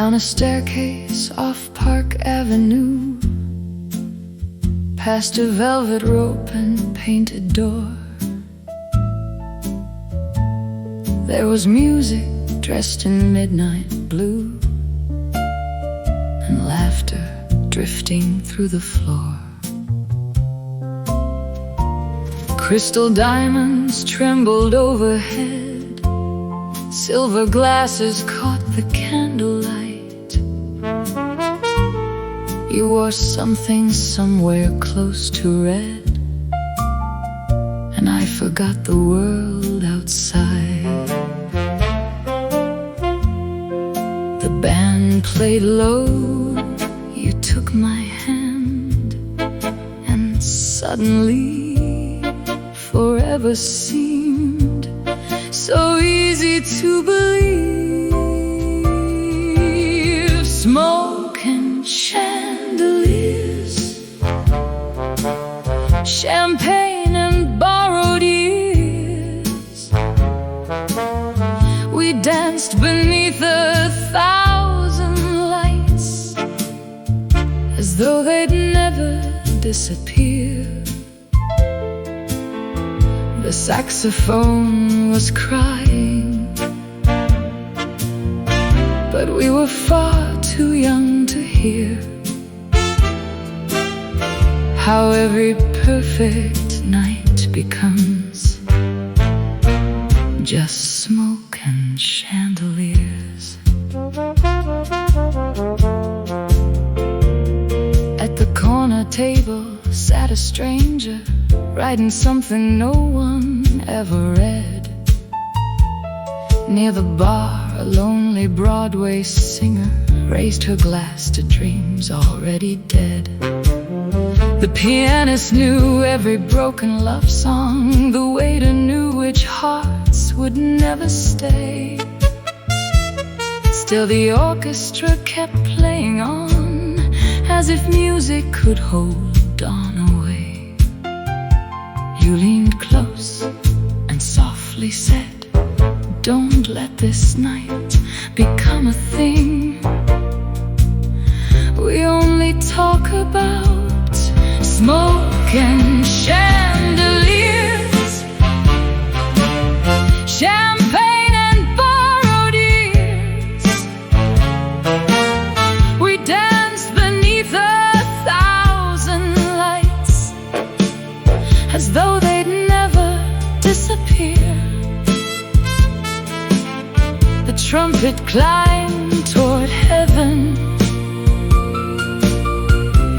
Down a staircase off Park Avenue, past a velvet rope and painted door. There was music dressed in midnight blue, and laughter drifting through the floor. Crystal diamonds trembled overhead, silver glasses caught the candlelight. You wore something somewhere close to red, and I forgot the world outside. The band played low, you took my hand, and suddenly forever seemed so easy to believe. Smoke and chandeliers, champagne and borrowed years. We danced beneath 1,000 lights, as though they'd never disappear. The saxophone was crying, but we were far too young to hear how every perfect night becomes just smoke and chandeliers. At the corner table sat a stranger, writing something no one ever read. Near the bar, a lonely Broadway singer raised her glass to dreams already dead. The pianist knew every broken love song, the waiter knew which hearts would never stay. Still the orchestra kept playing on, as if music could hold on away. You leaned close and softly said, "Don't let this night become a thing we only talk about smoke and chandeliers, champagne and borrowed years. We danced beneath 1,000 lights, as though they'd never disappear." The trumpet climbed toward heaven,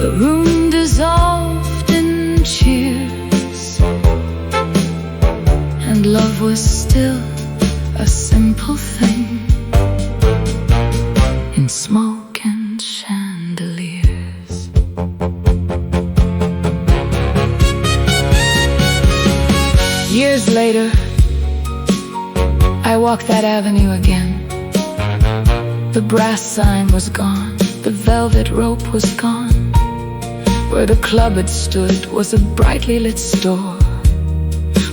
the room dissolved in cheers, and love was still a simple thing in smoke and chandeliers. Years later, I walked that avenue again. The brass sign was gone, the velvet rope was gone. Where the club had stood was a brightly lit store,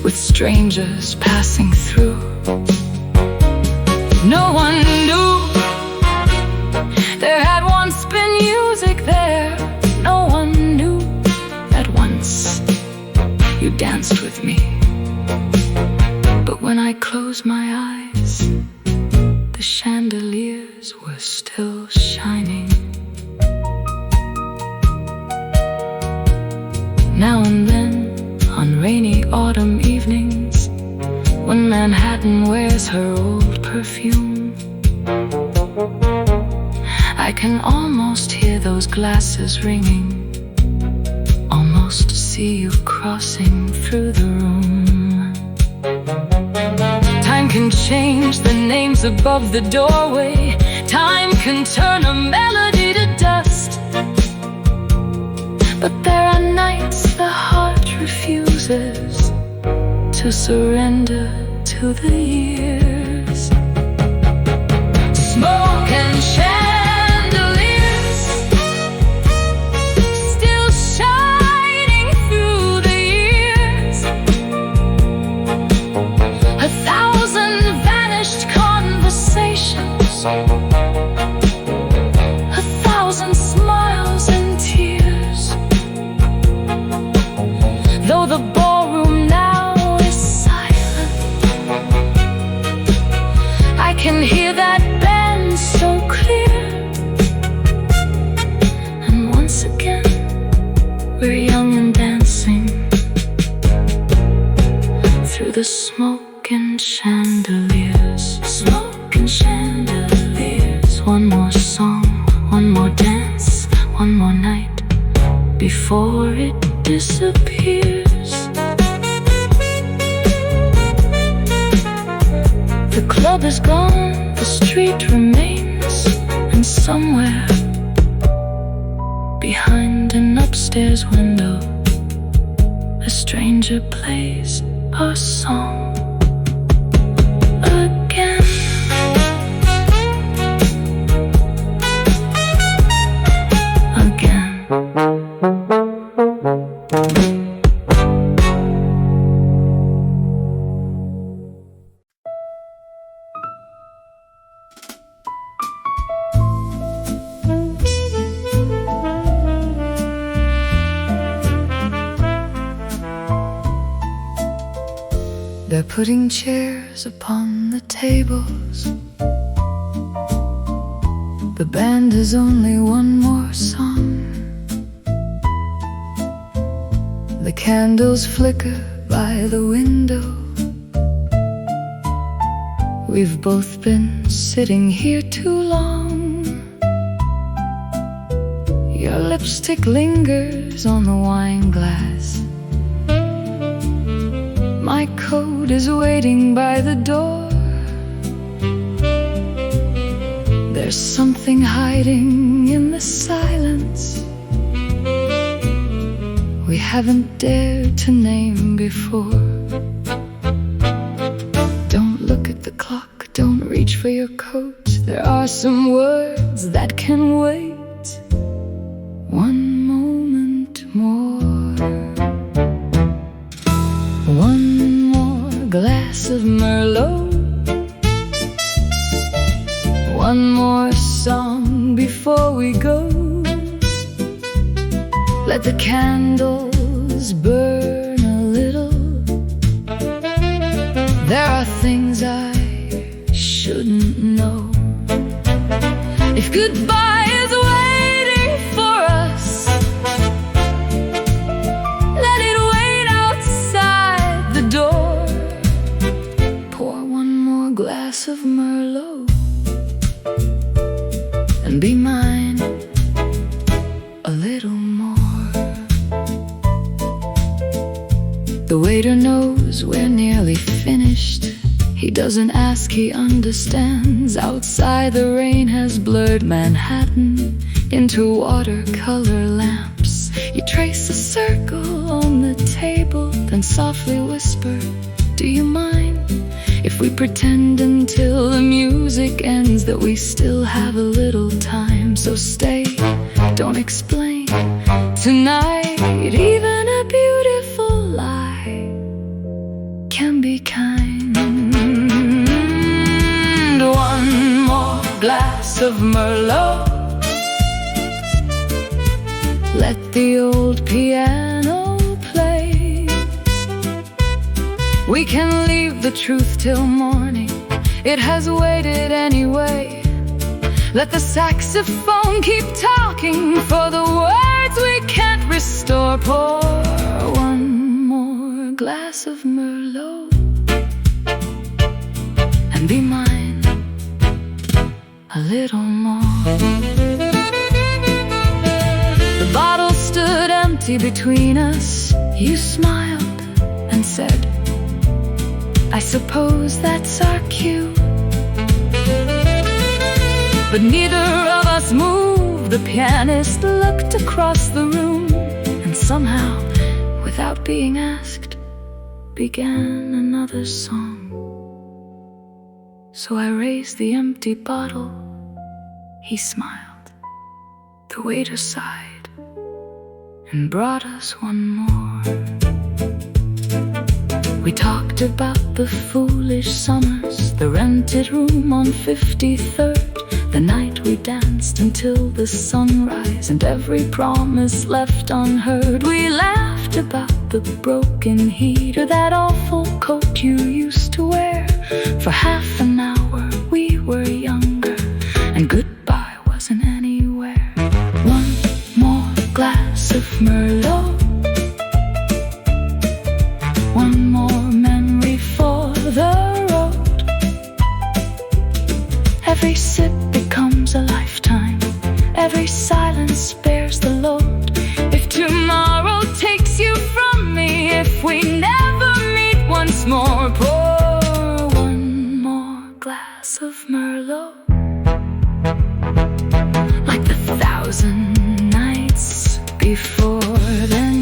with strangers passing through. No one knew there had once been music there. No one knew that once you danced with me. But when I closed my eyes, the chandeliers were still shining. Now and then, on rainy autumn evenings, when Manhattan wears her old perfume, I can almost hear those glasses ringing, almost see you crossing through the room. Time can change the names above the doorway. Time can turn a melody to dust. But there are nights the heart refuses to surrender to the years. Smoke and chandeliers, still shining through the years. 1,000 vanished conversations the smoke and chandeliers, smoke and chandeliers. One more song, one more dance, one more night before it disappears. The club is gone, the street remains, and somewhere behind an upstairs window a stranger plays a song again. Again. They're putting chairs upon the tables. The band has only one more song. The candles flicker by the window. We've both been sitting here too long. Your lipstick lingers on the wine glass. My coat is waiting by the door. There's something hiding in the silence we haven't dared to name before. Don't look at the clock, don't reach for your coat. There are some words that can wait one moment more. One more glass of Merlot, one more song before we go. Let the candles burn a little. There are things I shouldn't know. If goodbye is waiting for us, let it wait outside the door. Pour one more glass of Merlot and be mine a little more. The waiter knows we're nearly finished. He doesn't ask, he understands. Outside the rain has blurred Manhattan into watercolor lamps. You trace a circle on the table, then softly whisper, do you mind if we pretend until the music ends that we still have a little time? So stay, don't explain. Tonight, even a beautiful lie can be kind. One more glass of Merlot. Let the old piano play. We can leave the truth till morning. It has waited anyway. Let the saxophone keep talking for the words we can't restore. Pour one more glass of Merlot and be mine a little more. The bottle stood empty between us. You smiled and said, I suppose that's our cue. But neither of us moved. The pianist looked across the room and somehow, without being asked, began another song. So I raised the empty bottle. He smiled. The waiter sighed and brought us one more. We talked about the foolish summers, the rented room on 53rd, the night we danced until the sunrise, and every promise left unheard. We laughed about the broken heater, that awful coat you used to wear. For half an hour we were younger, and goodbye wasn't anywhere. One more glass of Merlot, one more memory before then.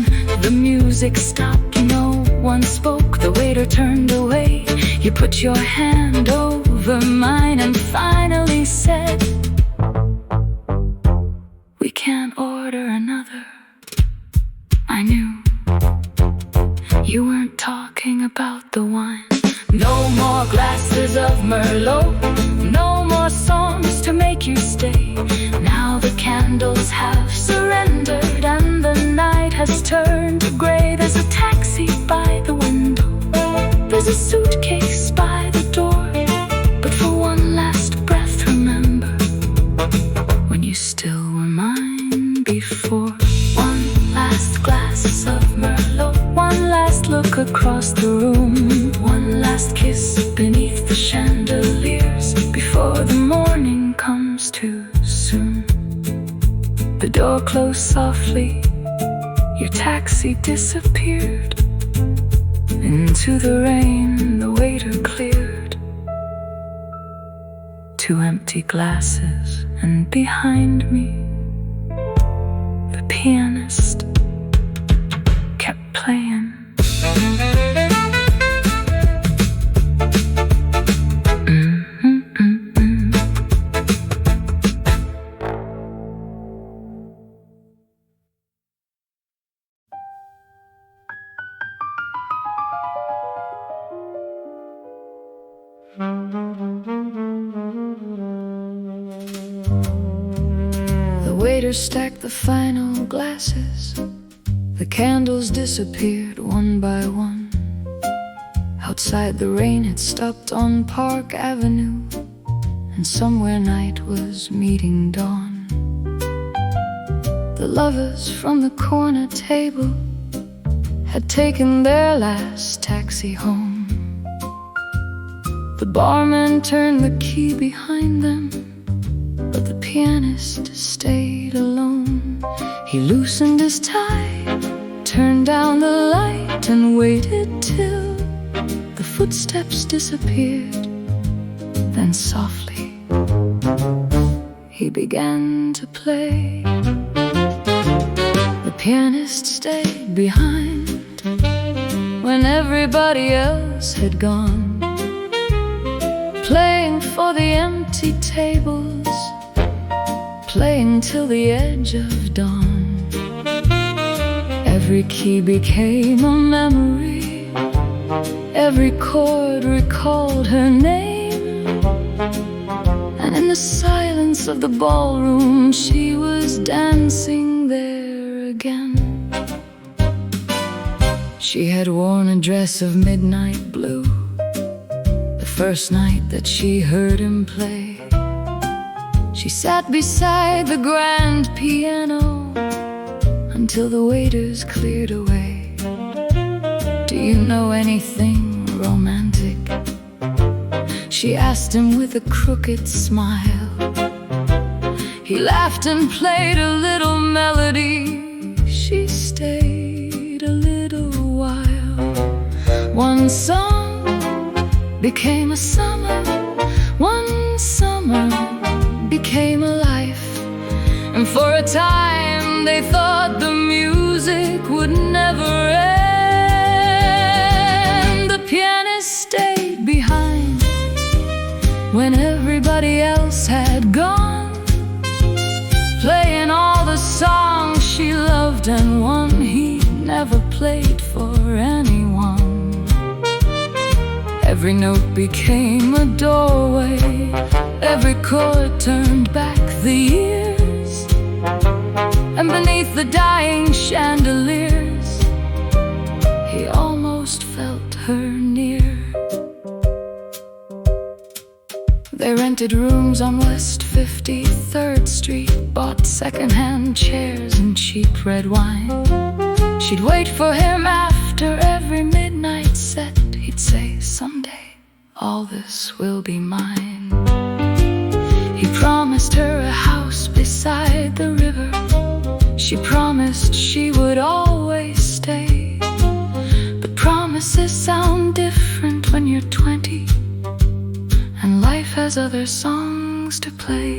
The music stopped, no one spoke. The waiter turned away. You put your hand over mine and finally said, "We can't order another." I knew you weren't talking about the wine. No more glasses of Merlot, no more songs to make you stay. Now the candles have surrendered and the night has turned to gray. There's a taxi by the window, there's a suitcase by the door. But for one last breath, remember when you still were mine before. One last glass of Merlot, one last look across the room, one last kiss beneath the chandeliers before the morning comes too soon. The door closed softly, your taxi disappeared. Into the rain the waiter cleared. Two empty glasses, and behind me the pianist kept playing. The waiter stacked the final glasses. The candles disappeared one by one. Outside the rain had stopped on Park Avenue, and somewhere night was meeting dawn. The lovers from the corner table had taken their last taxi home. The barman turned the key behind them, but the pianist stayed alone. He loosened his tie, turned down the light, and waited till the footsteps disappeared. Then softly he began to play. The pianist stayed behind when everybody else had gone, playing for the empty tables, playing till the edge of dawn. Every key became a memory, every chord recalled her name, and in the silence of the ballroom she was dancing there again. She had worn a dress of midnight blue the first night that she heard him play. She sat beside the grand piano until the waiters cleared away. "Do you know anything romantic?" she asked him with a crooked smile. He laughed and played a little melody. She stayed a little while. One song became a summer, one summer became a life, and for a time they thought the music would never end. The pianist stayed behind when everybody else had gone, playing all the songs she loved and one he'd never played for anyone. Every note became a doorway, every chord turned back the years, and beneath the dying chandeliers he almost felt her near. They rented rooms on West 53rd Street, bought second-hand chairs and cheap red wine. She'd wait for him after every midnight set. He'd say, "Someday all this will be mine." He promised her a house beside the river. She promised she would always stay. But promises sound different when you're 20, and life has other songs to play.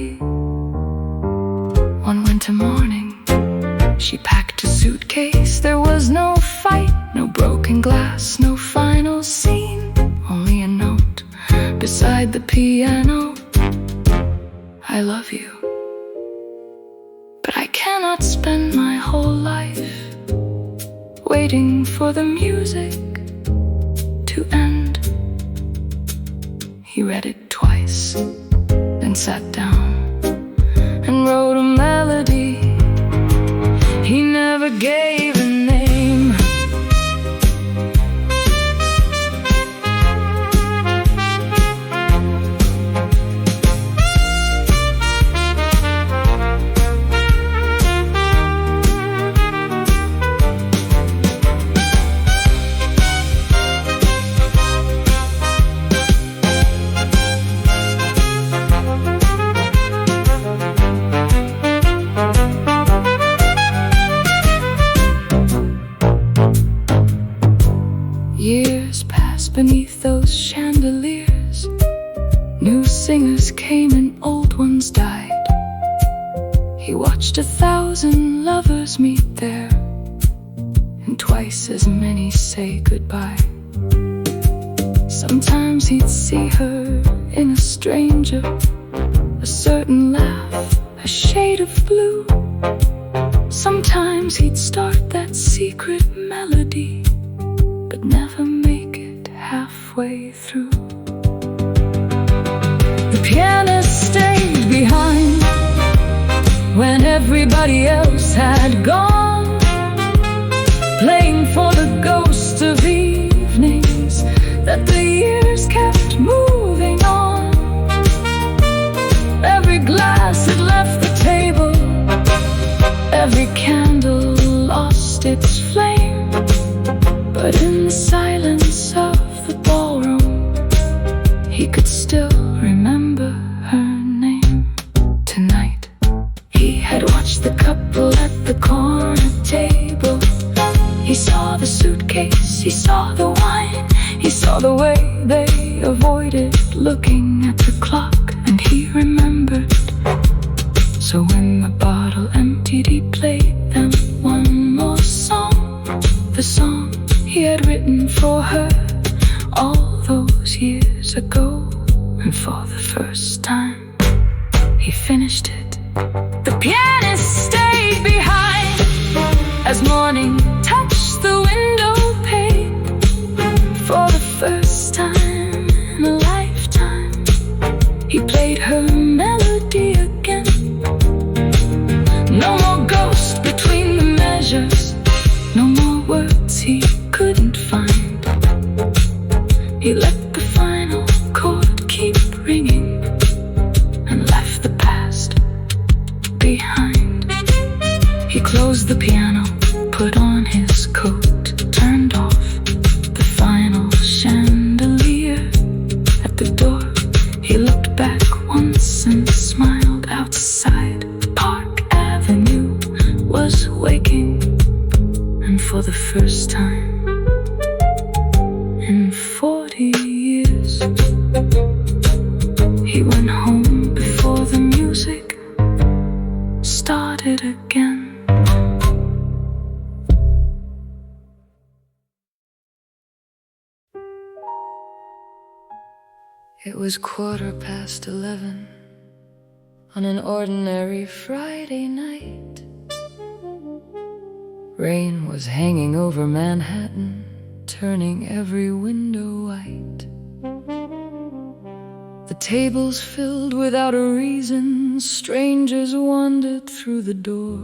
One winter morning She packed a suitcase. There was no fight, no broken glass, no final scene. Only a note beside the piano. I love you. But I cannot spend my whole life waiting for the music to end. He read it twice, then sat down and wrote a melody. He never gave a name. Years passed beneath those chandeliers. New singers came and old ones died. He watched 1,000 lovers meet there, and twice as many say goodbye. Sometimes he'd see her in a stranger, a certain laugh, a shade of blue. Sometimes he'd start that secret melody, but never make it halfway through. The pianist stayed behind when everybody else had gone, playing for the ghost of evenings that the years kept moving on. Every glass had left the table, every candle lost its flame. But in the silence of the ballroom, he could still remember her name. Tonight, he had watched the couple at the corner table. He saw the suitcase, he saw the wine, he saw the way they avoided looking at the clock, and he remembered. So when the bottle emptied, he played them one more song, the song he had written for her all those years ago. And for the first time, he finished it. The pianist stayed behind as morning touched the window pane. For the first time in a lifetime, he played her melody again. No more ghost between the measures, no more words he couldn't find. He let the final chord keep ringing and left the past behind. He closed the piano, put on his coat, turned off the final chandelier. At the door, he looked back once and smiled outside. Park Avenue was waking, and for the first time in 40 years, he went home before the music started again. It was 11:15 on an ordinary Friday night. Rain was hanging over Manhattan, turning every window white. The tables filled without a reason, strangers wandered through the door.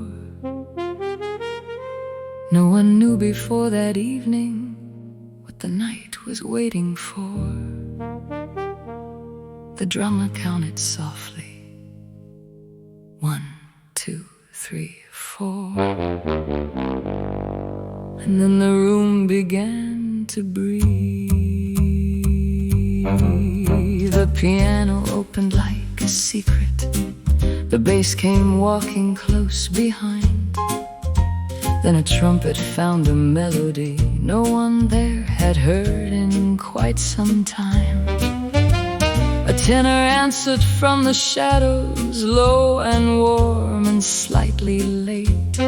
No one knew before that evening what the night was waiting for. The drummer counted softly, 1, 2, 3, 4. And then the room began to breathe. The piano opened like a secret. The bass came walking close behind. Then a trumpet found a melody no one there had heard in quite some time. A tenor answered from the shadows, low and warm and slightly late.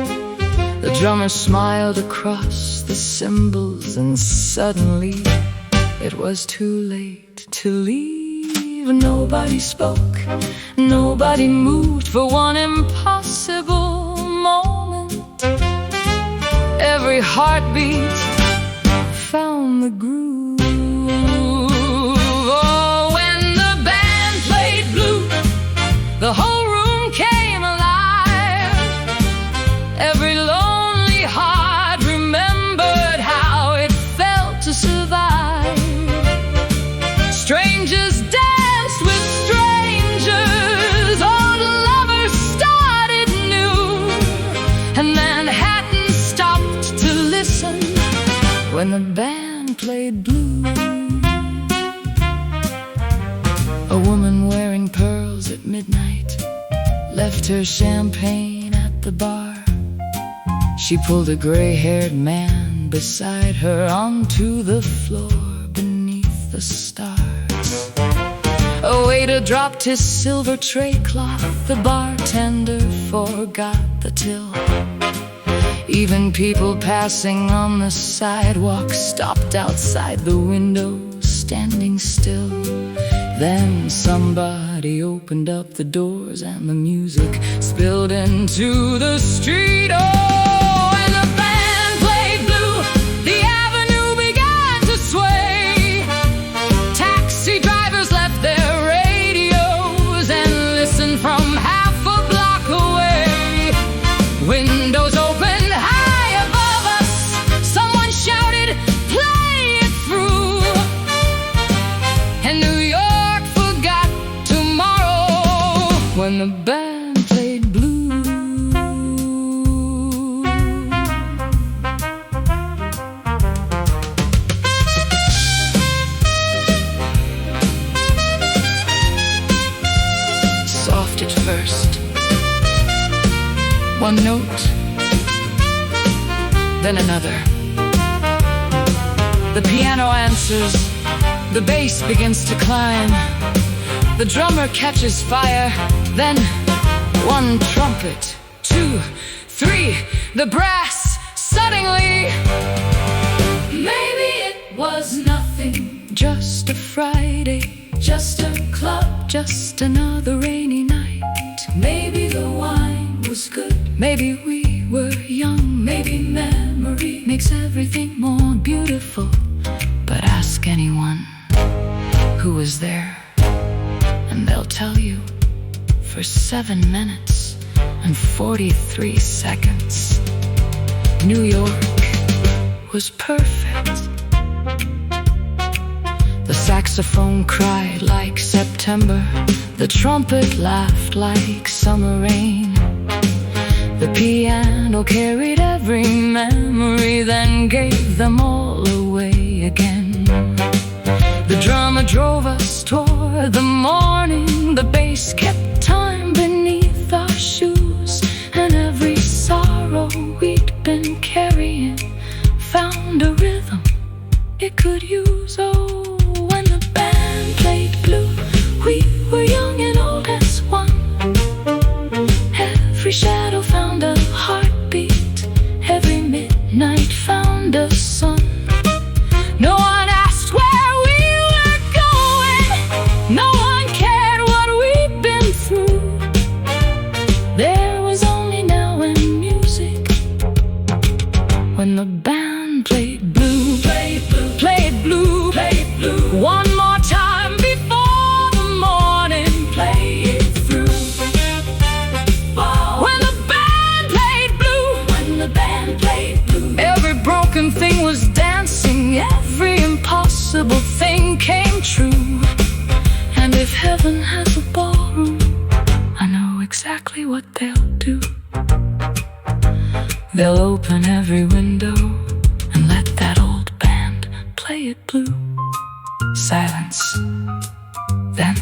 drummer smiled across the cymbals, and suddenly it was too late to leave. Nobody spoke, nobody moved for one impossible moment. Every heartbeat found the groove. Oh, when the band played blue, the whole room came alive. Every lonely heart remembered how it felt to survive. Strangers danced with strangers, old lovers started new, and Manhattan stopped to listen when the band played blue. A woman wearing pearls at midnight left her champagne at the bar. She pulled a gray-haired man beside her onto the floor beneath the stars. A waiter dropped his silver tray cloth. The bartender forgot the till. Even people passing on the sidewalk stopped outside the window, standing still. Then somebody opened up the doors and the music spilled into the street. Oh, and the band played blue, the avenue began to sway. Taxi drivers left their radios and listened from half a block away. Windows opened high above us. Someone shouted, "Play it through." And New York when the band played blue. Soft at first, one note, then another. The piano answers, the bass begins to climb. The drummer catches fire, then one trumpet, two, three, the brass suddenly. Maybe it was nothing, just a Friday, just a club, just another rainy night. Maybe the wine was good, maybe we were young, maybe memory makes everything more beautiful. But ask anyone who was there, and they'll tell you for 7 minutes and 43 seconds, New York was perfect. The saxophone cried like September, the trumpet laughed like summer rain. The piano carried every memory, then gave them all away again. The drummer drove us toward the morning. The bass kept time beneath our shoes, and every sorrow we'd been carrying found a rhythm it could use. Oh, when the band played blue, we were young and old as one. Every shadow found a heartbeat, every midnight found a sun. No one asked where we were going, no one cared what we'd been through. There was only now and music when the band played blue, played blue, played blue, played blue. One more time before the morning, play it through. When the band played blue, when the band played blue, every broken thing was dancing, every impossible thing came true. And if heaven has a ballroom, I know exactly what they'll do. They'll open every window and let that old band play it blue. Silence. Then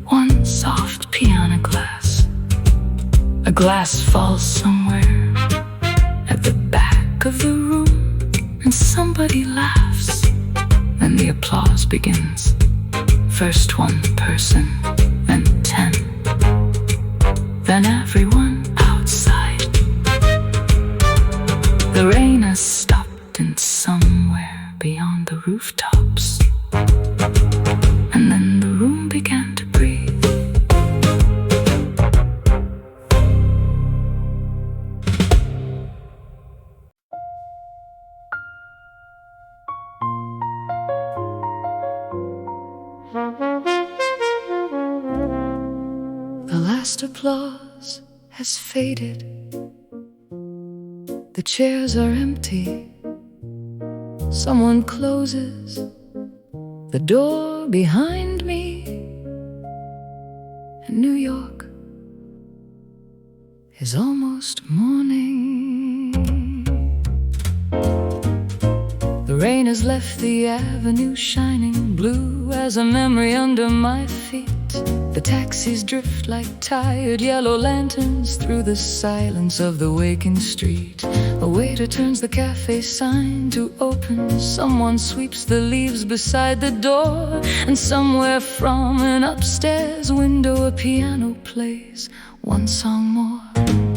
one soft piano glass. A glass falls somewhere at the back of the room, and somebody laughs. Then the applause begins. First one person, then 10, then everyone outside. The rain has stopped and somewhere beyond the rooftops, and then the room began to breathe. The last applause has faded. The chairs are empty. Someone closes the door behind me. And New York is almost morning. The rain has left the avenue shining blue as a memory under my feet. The taxis drift like tired yellow lanterns through the silence of the waking street. A waiter turns the cafe sign to open. Someone sweeps the leaves beside the door. And somewhere from an upstairs window a piano plays one song more.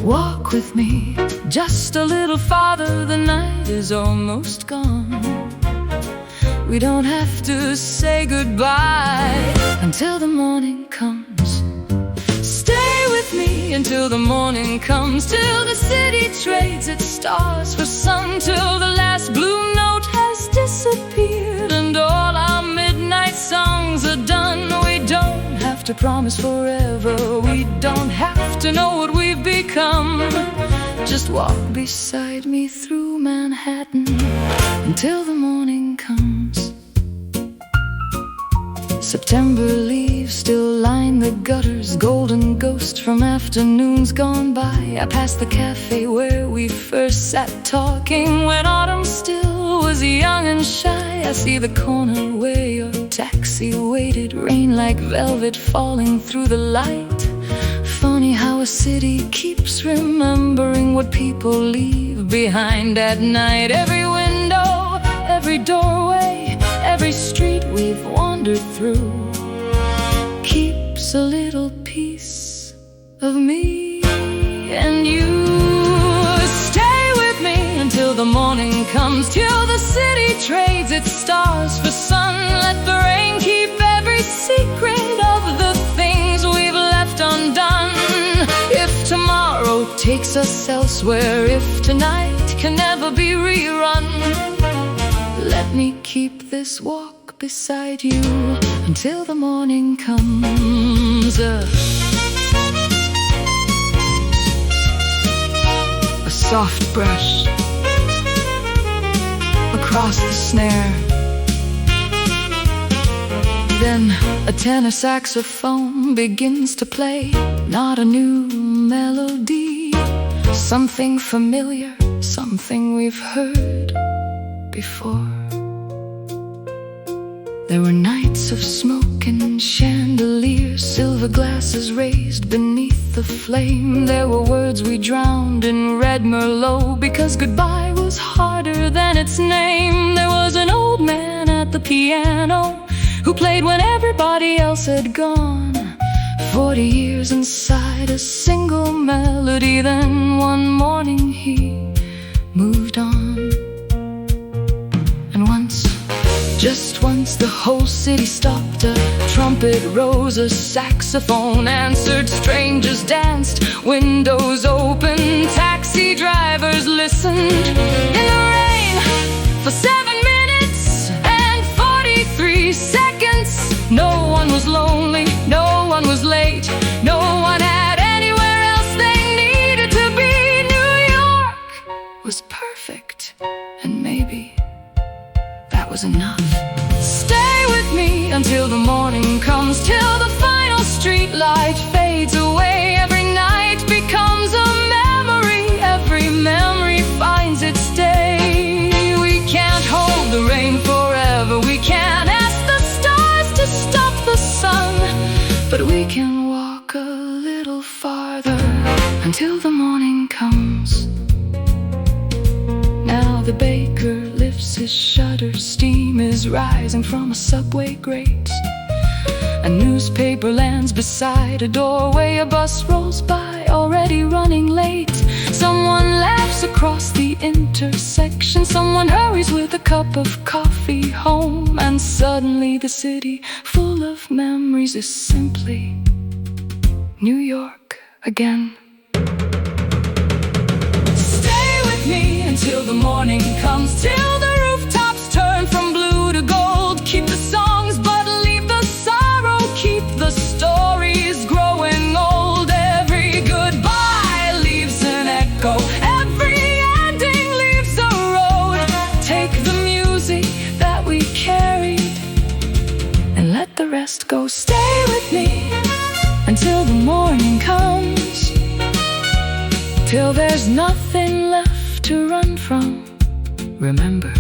Walk with me just a little farther. The night is almost gone. We don't have to say goodbye until the morning comes. Stay with me until the morning comes, till the city trades its stars for sun, till the last blue note has disappeared and all our midnight songs are done. We don't have to promise forever. We don't have to know what we've become. Just walk beside me through Manhattan until the morning comes. September leaves still line the gutters, golden ghost from afternoons gone by. I pass the cafe where we first sat talking when autumn still was young and shy. I see the corner where your taxi waited, rain like velvet falling through the light. Funny how a city keeps remembering what people leave behind at night. Every window, every doorway, every street we've wandered through keeps a little piece of me and you. Stay with me until the morning comes, till the city trades its stars for sun. Let the rain keep every secret of the things we've left undone. If tomorrow takes us elsewhere, if tonight can never be rerun, let me keep this walk beside you until the morning comes. A soft brush across the snare, then a tenor saxophone begins to play. Not a new melody, something familiar, something we've heard before. There were nights of smoke and chandeliers, silver glasses raised beneath the flame. There were words we drowned in red Merlot, because goodbye was harder than its name. There was an old man at the piano who played when everybody else had gone. 40 years inside a single melody, then one morning he moved on. And once, just once, the whole city stopped. A trumpet rose, a saxophone answered, strangers danced, windows opened, taxi drivers listened. In the rain for 7 minutes and 43 seconds, no one was lonely, no one was late, no one had anywhere else they needed to be. New York was perfect, and maybe that was enough. Stay with me until the morning comes, till the final street light fades away. Every night becomes a memory, every memory finds its day. We can't hold the rain forever, we can't ask the stars to stop the sun, but we can walk a little farther until the morning comes. Now the baker lifts his shutter, steam is rising from a subway grate. A newspaper lands beside a doorway, a bus rolls by, already running late. Someone laughs across the intersection. Someone hurries with a cup of coffee home, and suddenly the city full of memories is simply New York again. Stay with me until the morning comes, till the rooftops turn from blue to gold. Keep the songs but leave the sorrow, keep the stories growing old. Every goodbye leaves an echo, every ending leaves a road. Take the music that we carried and let the rest go. Stay with me until the morning comes, till there's nothing left to run from. Remember,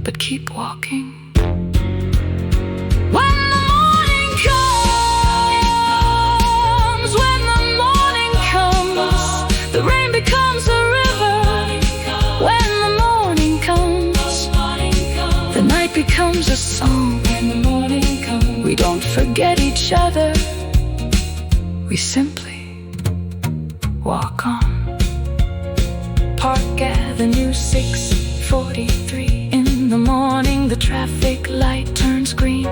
but keep walking. When the morning comes, when the morning comes, the rain becomes a river. When the morning comes, the night becomes a song. When the morning comes, we don't forget each other, we simply walk on. Park Avenue 643. In the morning the traffic light turns green.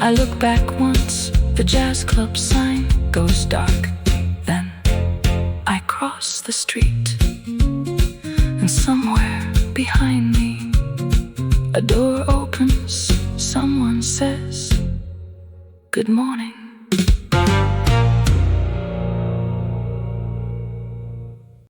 I look back once, the jazz club sign goes dark. Then I cross the street, and somewhere behind me a door opens. Someone says, "Good morning."